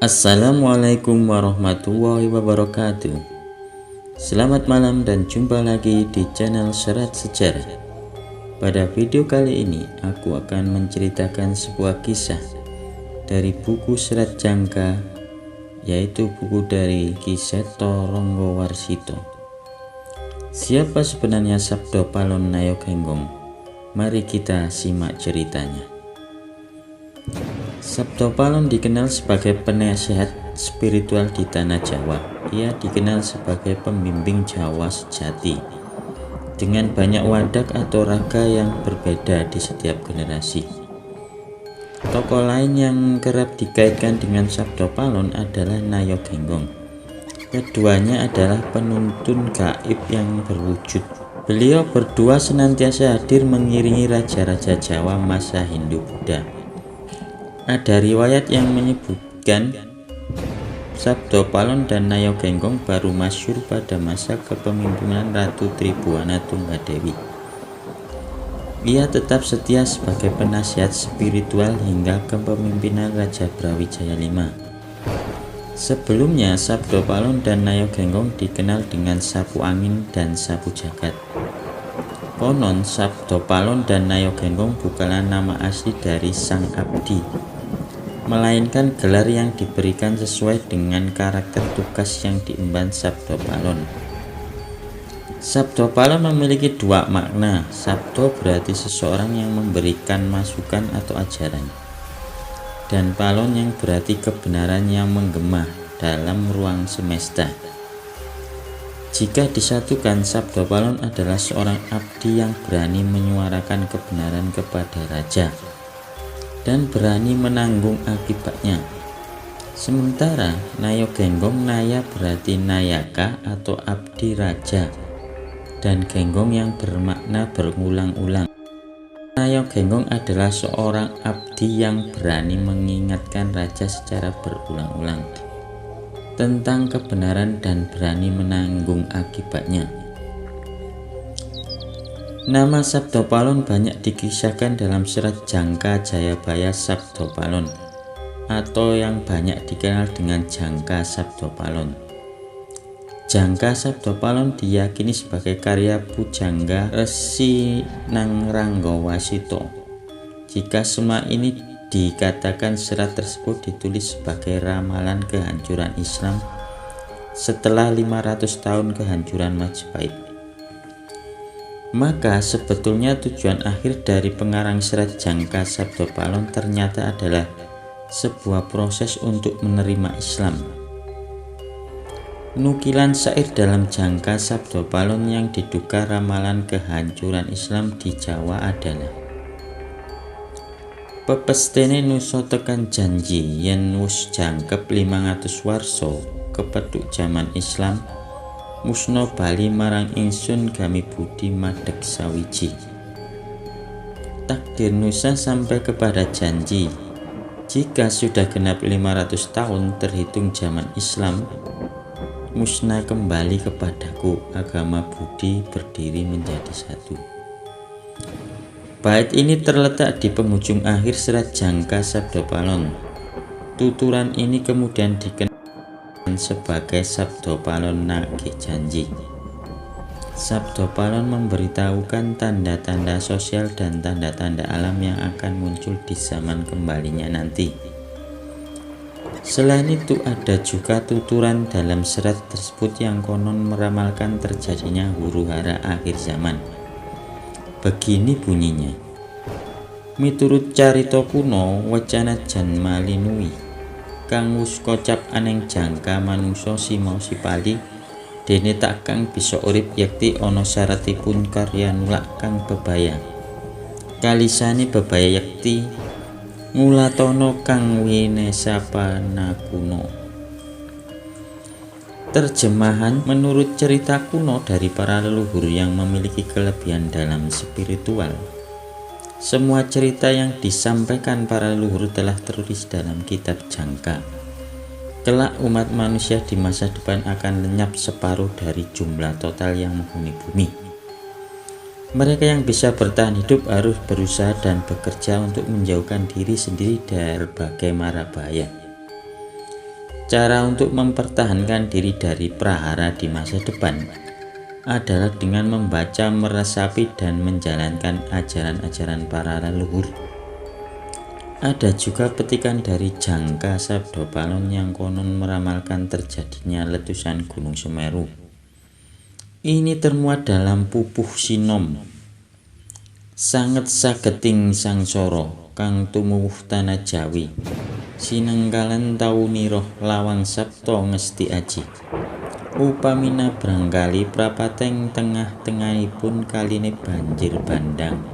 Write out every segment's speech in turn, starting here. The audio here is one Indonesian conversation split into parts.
Assalamualaikum warahmatullahi wabarakatuh. Selamat malam dan jumpa lagi di channel Serat Sejarah. Pada video kali ini aku akan menceritakan sebuah kisah dari buku Serat Jangka, yaitu buku dari Ki Seto Ronggowarsito. Siapa sebenarnya Sabdo Palon Nayogenggong? Mari kita simak ceritanya. Sabdo Palon dikenal sebagai penasehat spiritual di tanah Jawa. Ia dikenal sebagai pembimbing Jawa sejati, dengan banyak wadak atau raga yang berbeda di setiap generasi. Tokoh lain yang kerap dikaitkan dengan Sabdo Palon adalah Nayogenggong. Keduanya adalah penuntun gaib yang berwujud. Beliau berdua senantiasa hadir mengiringi raja-raja Jawa masa Hindu-Buddha. Ada riwayat yang menyebutkan Sabdo Palon dan Nayogenggong baru masyhur pada masa kepemimpinan Ratu Tribhuwana Tunggadewi. Ia tetap setia sebagai penasihat spiritual hingga kepemimpinan Raja Brawijaya V. Sebelumnya, Sabdo Palon dan Nayogenggong dikenal dengan Sapu Angin dan Sapu Jagat. Konon, Sabdo Palon dan Nayogenggong bukanlah nama asli dari sang abdi, melainkan gelar yang diberikan sesuai dengan karakter tugas yang diemban Sabdo Palon. Sabdo Palon memiliki dua makna. Sabdo berarti seseorang yang memberikan masukan atau ajaran, dan Palon yang berarti kebenaran yang menggema dalam ruang semesta. Jika disatukan, Sabdo Palon adalah seorang abdi yang berani menyuarakan kebenaran kepada raja dan berani menanggung akibatnya. Sementara Nayogenggong, Naya berarti nayaka atau abdi raja, dan genggong yang bermakna berulang-ulang. Nayogenggong adalah seorang abdi yang berani mengingatkan raja secara berulang-ulang tentang kebenaran dan berani menanggung akibatnya. Nama Sabdo Palon banyak dikisahkan dalam Serat Jangka Jayabaya Sabdo Palon, atau yang banyak dikenal dengan Jangka Sabdo Palon. Jangka Sabdo Palon diyakini sebagai karya pujangga Resi Nangranggowarsito. Jika semua ini dikatakan, serat tersebut ditulis sebagai ramalan kehancuran Islam setelah 500 tahun kehancuran Majapahit. Maka sebetulnya tujuan akhir dari pengarang Serat Jangka Sabdo Palon ternyata adalah sebuah proses untuk menerima Islam. Nukilan syair dalam Jangka Sabdo Palon yang diduga ramalan kehancuran Islam di Jawa adalah: pepestene nusa tekan janji yen wus jangkep 500 warsa kepethuk jaman Islam, musna bali marang ingsun gami budi madeg sawiji. Takdir nusa sampai kepada janji, jika sudah genap 500 tahun terhitung zaman Islam, musnah kembali kepadaku, agama budi berdiri menjadi satu. Bait ini terletak di penghujung akhir Serat Jangka Sabdo Palon. Tuturan ini kemudian dikenal sebagai Sabdo Palon Nagih Janji. Sabdo Palon memberitahukan tanda-tanda sosial dan tanda-tanda alam yang akan muncul di zaman kembalinya nanti. Selain itu, ada juga tuturan dalam serat tersebut yang konon meramalkan terjadinya huru-hara akhir zaman. Begini bunyinya: miturut carita kuno, wacana jan malinui kang wus kocap aneng jangka manungsa sima sipali, dene tak kang bisa urip yekti ana syaratipun karya nulak kang bebaya. Kalisane bebaya yekti ngulatono kang winesapana kuno. Terjemahan: menurut cerita kuno dari para leluhur yang memiliki kelebihan dalam spiritual, semua cerita yang disampaikan para leluhur telah tertulis dalam kitab Jangka. Kelak umat manusia di masa depan akan lenyap separuh dari jumlah total yang menghuni bumi. Mereka yang bisa bertahan hidup harus berusaha dan bekerja untuk menjauhkan diri sendiri dari berbagai mara bahaya. Cara untuk mempertahankan diri dari prahara di masa depan adalah dengan membaca, meresapi, dan menjalankan ajaran-ajaran para leluhur. Ada juga petikan dari Jangka Sabdopalon yang konon meramalkan terjadinya letusan Gunung Semeru. Ini termuat dalam Pupuh Sinom. Sanget sageting sangsara kang tumuwuh tanah Jawi, sinengkalan tauniroh lawang sapta ngesti aji. Upamina brangkali prapateng tengah-tengahipun kaline banjir bandang,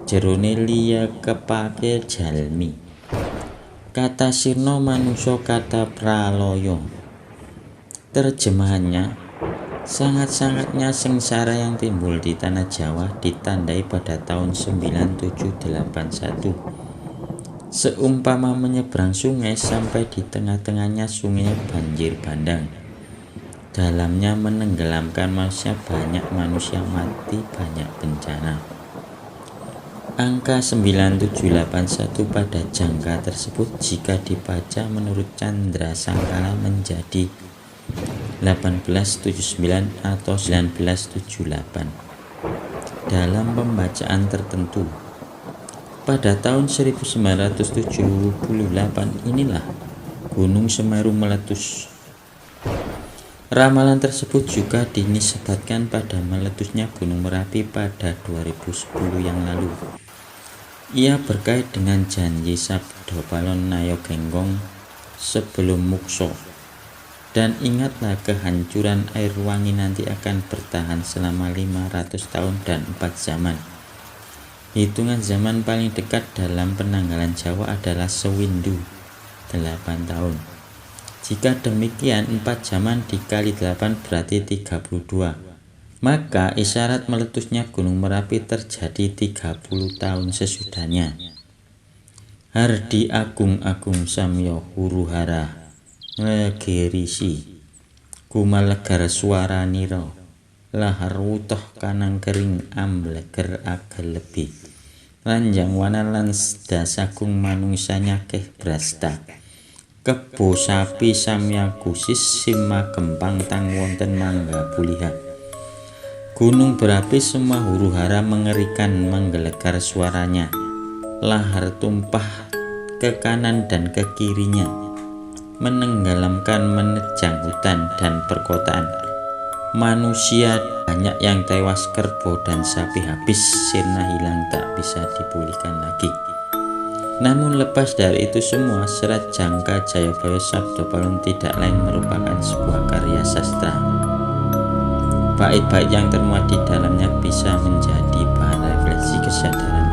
jerone liya kepake jalmi, kata sirna manusa kata praloyo. Terjemahannya, sangat-sangatnya sengsara yang timbul di tanah Jawa ditandai pada tahun 9781. Seumpama menyeberang sungai sampai di tengah-tengahnya sungai banjir bandang. Dalamnya menenggelamkan manusia, banyak manusia mati, banyak bencana. Angka 9781 pada jangka tersebut jika dibaca menurut Candra Sangkala menjadi 1879 atau 1978. Dalam pembacaan tertentu, pada tahun 1978 inilah Gunung Semeru meletus. Ramalan tersebut juga dinisbatkan pada meletusnya Gunung Merapi pada 2010 yang lalu. Ia berkait dengan janji Sabdopalon Nayagenggong sebelum mukso. Dan ingatlah, kehancuran air wangi nanti akan bertahan selama 500 tahun dan 4 zaman. Hitungan zaman paling dekat dalam penanggalan Jawa adalah sewindu 8 tahun. Jika demikian 4 zaman dikali 8 berarti 32. Maka isyarat meletusnya Gunung Merapi terjadi 30 tahun sesudahnya. Hardi agung-agung samyo huruhara ngegerisi kumalegar suara niro lahar wutoh kanang kering ambleger agel lebih lanjang wana lan dasagung manungsanya keh brasta kebo sapi samya kusis sima gempang tang wonten mangga puliha. Gunung berapi semua huru-hara mengerikan menggelegar suaranya. Lahar tumpah ke kanan dan ke kirinya, menenggelamkan menerjang hutan dan perkotaan. Manusia banyak yang tewas, kerbau dan sapi habis, sirna hilang tak bisa dipulihkan lagi. Namun lepas dari itu semua, serat Jangka Jayabaya Sabdopalon tidak lain merupakan sebuah karya sastra. Bait-bait yang termuat di dalamnya bisa menjadi bahan refleksi kesadaran